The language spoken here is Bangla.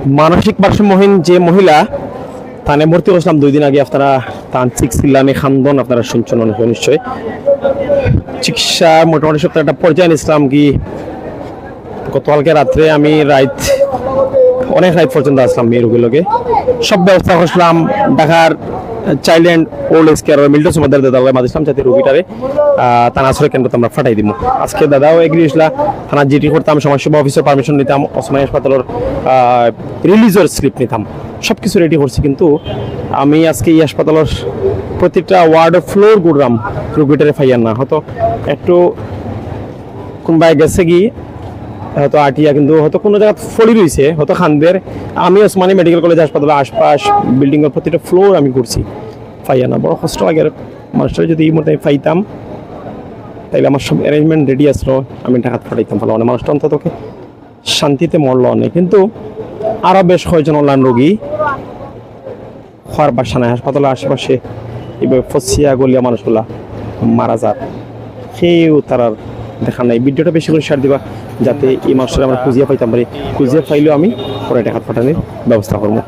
মানসিক ভারসাম্যহীন যে মহিলা তানে ভর্তি করছিলাম 2 দিন আগে, আপনারা তান্ত্রিক সিল্লানি খান্দন আপনারা শুনছেন নিশ্চয়। চিকিৎসা মোটামুটি সপ্তাহে একটা পর্যায়ে নিয়েছিলাম কি গতকালকে রাত্রে আমি অনেক রাত পর্যন্ত আসলাম এই রোগীগুলোকে, সব ব্যবস্থা করছিলাম। ঢাকার child and old age care Milton Samadder দাদা মাদিছিলাম যাতে রোগীটারে থানা আশ্রয় কেন্দ্র আমরা ফাটাই দিব। আজকে দাদাও এগ্রি হয়েছিল, থানা জিটি করতাম, সমাজসেবা অফিসের পারমিশন নিতাম, ওসমানী হাসপাতালের রিলিজের স্লিপ নিতাম, সব কিছু রেডি করছি। কিন্তু আমি আজকে এই হাসপাতালের প্রতিটা ওয়ার্ড ফ্লোর ঘুরলাম, রোগীটারে ফাইয়ার না হয়তো একটু কোনবাই গেছে কি হয়তো আটিয়া, কিন্তু হয়তো কোনো জায়গা ফলি রয়েছে হয়তো খানদের। আমি ওসমানী মেডিকেল কলেজ হাসপাতালের আশপাশ বিল্ডিংয়ের প্রতিটা ফ্লোর আমি ঘুরছি, ফাইয়া না। বড় কষ্ট লাগে মানুষটা, যদি এই মুহূর্তে পাইতাম তাইলে আমার সব অ্যারেঞ্জমেন্ট রেডি আসলো, আমি ঢাকাতে পাঠাইতাম ভালো। মানে মানুষটা অন্তত শান্তিতে মরল অনেক। কিন্তু আরও বেশ কয়েকজন অনলাইন রোগী হওয়ার বাসা নাই, হাসপাতালের আশেপাশে এইভাবে ফসিয়া গলিয়া মানুষগুলা মারা যাক, কেউ তারার দেখা নাই। ভিডিওটা বেশি করে শেয়ার দিবা যাতে এই মানুষটা আমরা খুঁজিয়া পাইতাম পারি, খুঁজিয়া পাইলেও আমি পরে ঢাকা পাঠানোর ব্যবস্থা করবো।